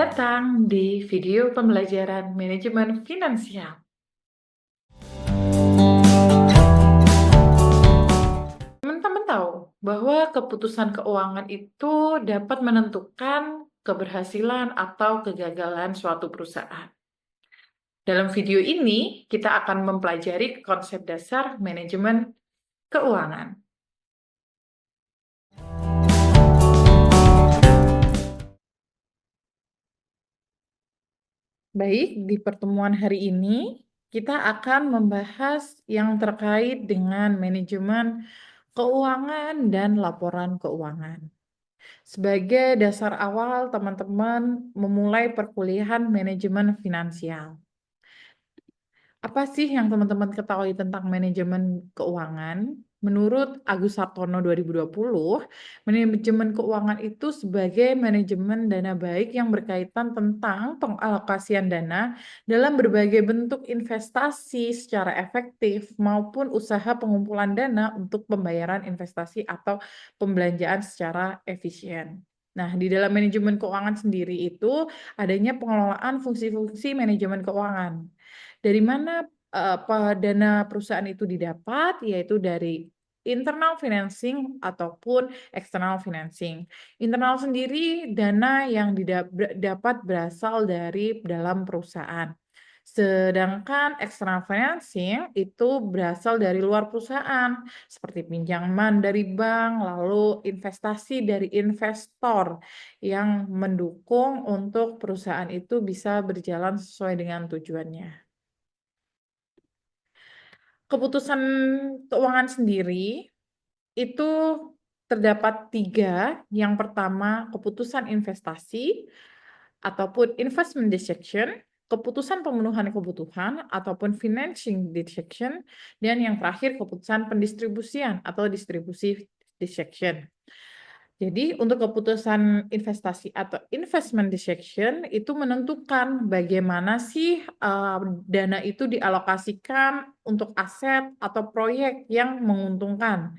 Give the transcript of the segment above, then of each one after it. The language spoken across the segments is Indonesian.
datang di video pembelajaran manajemen finansial. Teman-teman tahu bahwa keputusan keuangan itu dapat menentukan keberhasilan atau kegagalan suatu perusahaan. Dalam video ini, kita akan mempelajari konsep dasar manajemen keuangan. Baik, di pertemuan hari ini kita akan membahas yang terkait dengan manajemen keuangan dan laporan keuangan. Sebagai dasar awal teman-teman memulai perkuliahan manajemen finansial. Apa sih yang teman-teman ketahui tentang manajemen keuangan? Menurut Agus Sartono 2020, manajemen keuangan itu sebagai manajemen dana baik yang berkaitan tentang pengalokasian dana dalam berbagai bentuk investasi secara efektif maupun usaha pengumpulan dana untuk pembayaran investasi atau pembelanjaan secara efisien. Nah, di dalam manajemen keuangan sendiri itu adanya pengelolaan fungsi-fungsi manajemen keuangan. Dari mana dana perusahaan itu didapat, yaitu dari internal financing ataupun external financing. Internal sendiri dana yang dapat berasal dari dalam perusahaan. Sedangkan external financing itu berasal dari luar perusahaan, seperti pinjaman dari bank, lalu investasi dari investor yang mendukung untuk perusahaan itu bisa berjalan sesuai dengan tujuannya. Keputusan keuangan sendiri itu terdapat 3. Yang pertama, keputusan investasi ataupun investment decision, keputusan pemenuhan kebutuhan ataupun financing decision, dan yang terakhir keputusan pendistribusian atau distribusi decision. Jadi untuk keputusan investasi atau investment decision itu menentukan bagaimana sih dana itu dialokasikan untuk aset atau proyek yang menguntungkan.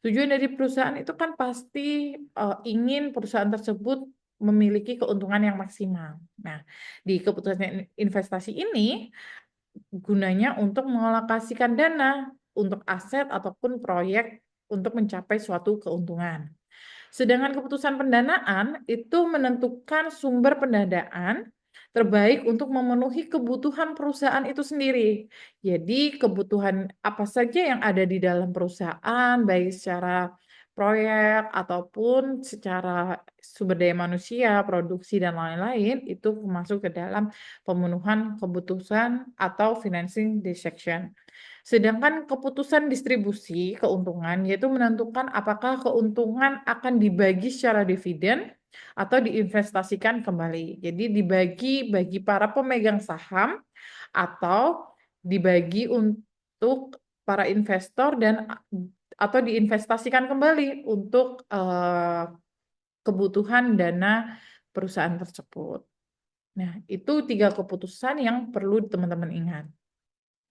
Tujuan dari perusahaan itu kan pasti ingin perusahaan tersebut memiliki keuntungan yang maksimal. Nah, di keputusan investasi ini gunanya untuk mengalokasikan dana untuk aset ataupun proyek untuk mencapai suatu keuntungan. Sedangkan keputusan pendanaan itu menentukan sumber pendanaan terbaik untuk memenuhi kebutuhan perusahaan itu sendiri. Jadi kebutuhan apa saja yang ada di dalam perusahaan, baik secara proyek ataupun secara sumber daya manusia, produksi dan lain-lain, itu masuk ke dalam pemenuhan kebutuhan atau financing decision. Sedangkan keputusan distribusi keuntungan yaitu menentukan apakah keuntungan akan dibagi secara dividen atau diinvestasikan kembali. Jadi dibagi bagi para pemegang saham atau dibagi untuk para investor dan atau diinvestasikan kembali untuk kebutuhan dana perusahaan tersebut. Nah, itu 3 keputusan yang perlu teman-teman ingat.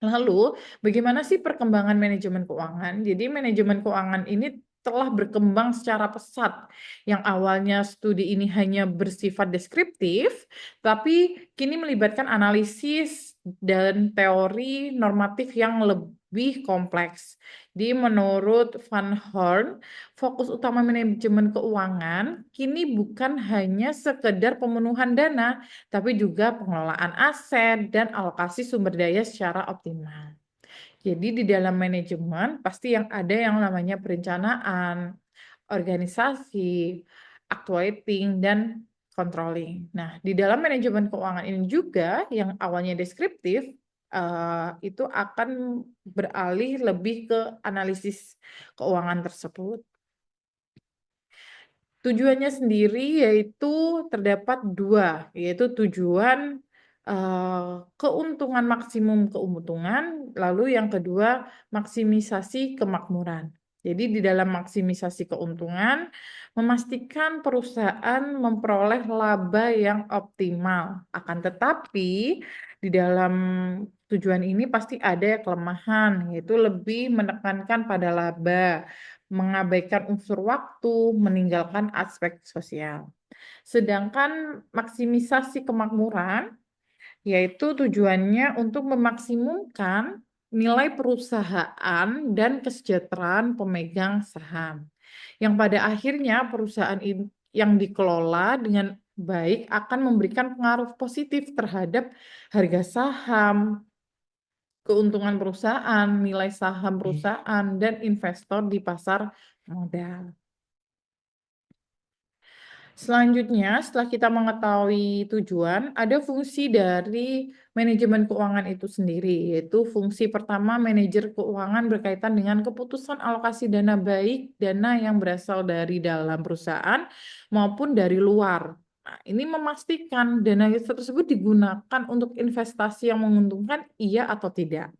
Lalu, bagaimana sih perkembangan manajemen keuangan? Jadi, manajemen keuangan ini telah berkembang secara pesat. Yang awalnya studi ini hanya bersifat deskriptif, tapi kini melibatkan analisis dan teori normatif yang lebih kompleks. Di menurut Van Horn, fokus utama manajemen keuangan kini bukan hanya sekedar pemenuhan dana, tapi juga pengelolaan aset dan alokasi sumber daya secara optimal. Jadi di dalam manajemen pasti yang ada yang namanya perencanaan, organisasi, actuating, dan controlling. Nah, di dalam manajemen keuangan ini juga yang awalnya deskriptif, itu akan beralih lebih ke analisis keuangan tersebut. Tujuannya sendiri yaitu terdapat 2, yaitu tujuan, keuntungan maksimum keuntungan, lalu yang kedua maksimisasi kemakmuran. Jadi di dalam maksimisasi keuntungan, memastikan perusahaan memperoleh laba yang optimal. Akan tetapi di dalam tujuan ini pasti ada kelemahan, yaitu lebih menekankan pada laba, mengabaikan unsur waktu, meninggalkan aspek sosial. Sedangkan maksimisasi kemakmuran yaitu tujuannya untuk memaksimumkan nilai perusahaan dan kesejahteraan pemegang saham. Yang pada akhirnya perusahaan yang dikelola dengan baik akan memberikan pengaruh positif terhadap harga saham, keuntungan perusahaan, nilai saham perusahaan, dan investor di pasar modal. Selanjutnya, setelah kita mengetahui tujuan, ada fungsi dari manajemen keuangan itu sendiri, yaitu fungsi pertama manajer keuangan berkaitan dengan keputusan alokasi dana baik dana yang berasal dari dalam perusahaan maupun dari luar. Nah, ini memastikan dana tersebut digunakan untuk investasi yang menguntungkan, iya atau tidak.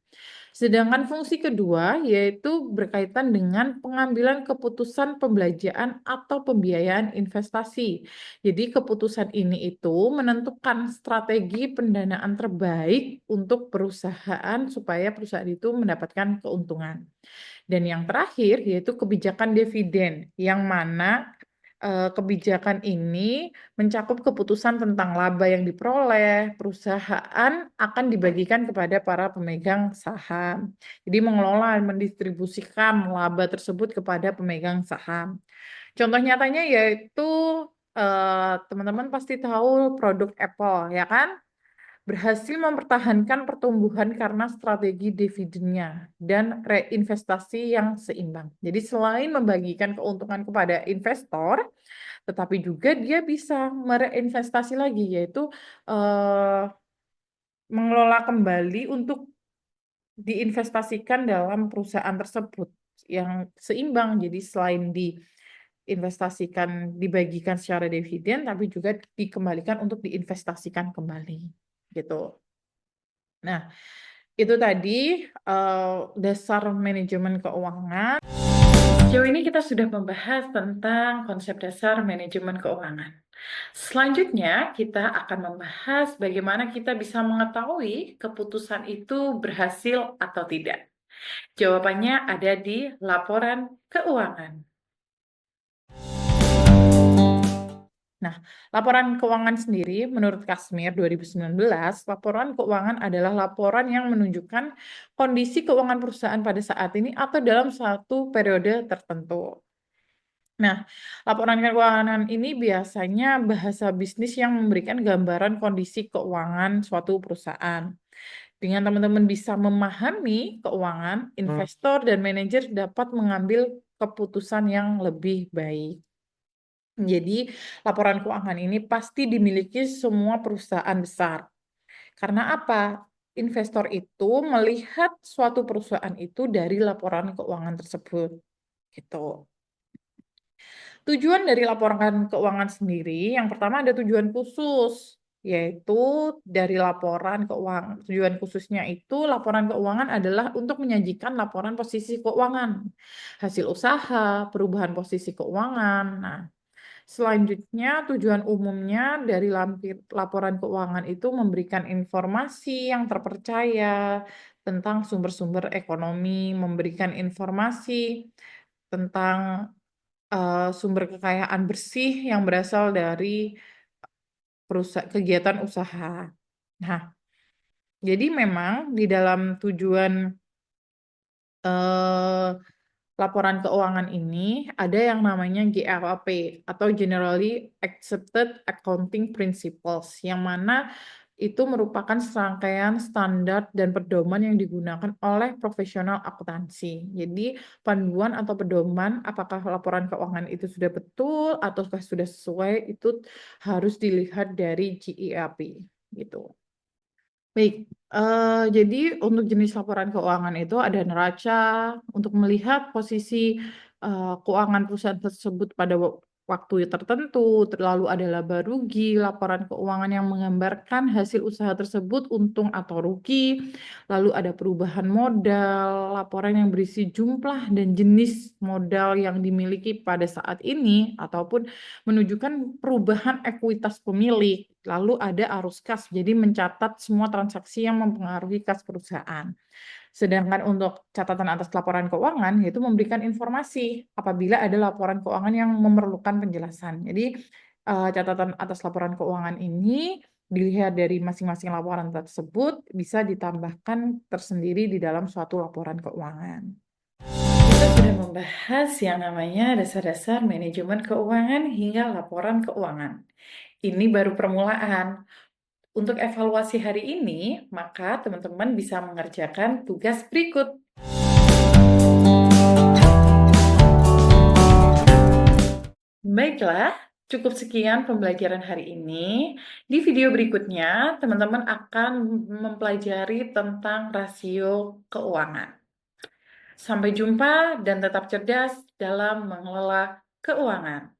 Sedangkan fungsi kedua yaitu berkaitan dengan pengambilan keputusan pembelanjaan atau pembiayaan investasi. Jadi keputusan ini itu menentukan strategi pendanaan terbaik untuk perusahaan supaya perusahaan itu mendapatkan keuntungan. Dan yang terakhir yaitu kebijakan dividen yang mana kebijakan ini mencakup keputusan tentang laba yang diperoleh, perusahaan akan dibagikan kepada para pemegang saham. Jadi mengelola dan mendistribusikan laba tersebut kepada pemegang saham. Contoh nyatanya yaitu teman-teman pasti tahu produk Apple, ya kan? Berhasil mempertahankan pertumbuhan karena strategi dividennya dan reinvestasi yang seimbang. Jadi selain membagikan keuntungan kepada investor, tetapi juga dia bisa mereinvestasi lagi, yaitu mengelola kembali untuk diinvestasikan dalam perusahaan tersebut yang seimbang. Jadi selain diinvestasikan, dibagikan secara dividen, tapi juga dikembalikan untuk diinvestasikan kembali, gitu. Nah, itu tadi dasar manajemen keuangan. Sejauh ini kita sudah membahas tentang konsep dasar manajemen keuangan. Selanjutnya, kita akan membahas bagaimana kita bisa mengetahui keputusan itu berhasil atau tidak. Jawabannya ada di laporan keuangan. Nah, laporan keuangan sendiri menurut Kasmir 2019, laporan keuangan adalah laporan yang menunjukkan kondisi keuangan perusahaan pada saat ini atau dalam satu periode tertentu. Nah, laporan keuangan ini biasanya bahasa bisnis yang memberikan gambaran kondisi keuangan suatu perusahaan. Dengan teman-teman bisa memahami keuangan, investor dan manajer dapat mengambil keputusan yang lebih baik. Jadi, laporan keuangan ini pasti dimiliki semua perusahaan besar. Karena apa? Investor itu melihat suatu perusahaan itu dari laporan keuangan tersebut. Gitu. Tujuan dari laporan keuangan sendiri, yang pertama ada tujuan khusus, yaitu dari laporan keuangan. Tujuan khususnya itu laporan keuangan adalah untuk menyajikan laporan posisi keuangan, hasil usaha, perubahan posisi keuangan. Nah, selanjutnya tujuan umumnya dari laporan keuangan itu memberikan informasi yang terpercaya tentang sumber-sumber ekonomi, memberikan informasi tentang sumber kekayaan bersih yang berasal dari kegiatan usaha. Nah, jadi memang di dalam tujuan laporan keuangan ini ada yang namanya GAAP atau Generally Accepted Accounting Principles, yang mana itu merupakan serangkaian standar dan pedoman yang digunakan oleh profesional akuntansi. Jadi panduan atau pedoman apakah laporan keuangan itu sudah betul ataukah sudah sesuai itu harus dilihat dari GAAP gitu. Baik, jadi untuk jenis laporan keuangan itu ada neraca untuk melihat posisi keuangan perusahaan tersebut pada waktu tertentu, lalu ada laba rugi, laporan keuangan yang menggambarkan hasil usaha tersebut untung atau rugi, lalu ada perubahan modal, laporan yang berisi jumlah dan jenis modal yang dimiliki pada saat ini ataupun menunjukkan perubahan ekuitas pemilik. Lalu ada arus kas, jadi mencatat semua transaksi yang mempengaruhi kas perusahaan. Sedangkan untuk catatan atas laporan keuangan, yaitu memberikan informasi apabila ada laporan keuangan yang memerlukan penjelasan. Jadi catatan atas laporan keuangan ini dilihat dari masing-masing laporan tersebut bisa ditambahkan tersendiri di dalam suatu laporan keuangan. Kita sudah membahas yang namanya dasar-dasar manajemen keuangan hingga laporan keuangan. Ini baru permulaan. Untuk evaluasi hari ini, maka teman-teman bisa mengerjakan tugas berikut. Baiklah, cukup sekian pembelajaran hari ini. Di video berikutnya, teman-teman akan mempelajari tentang rasio keuangan. Sampai jumpa dan tetap cerdas dalam mengelola keuangan.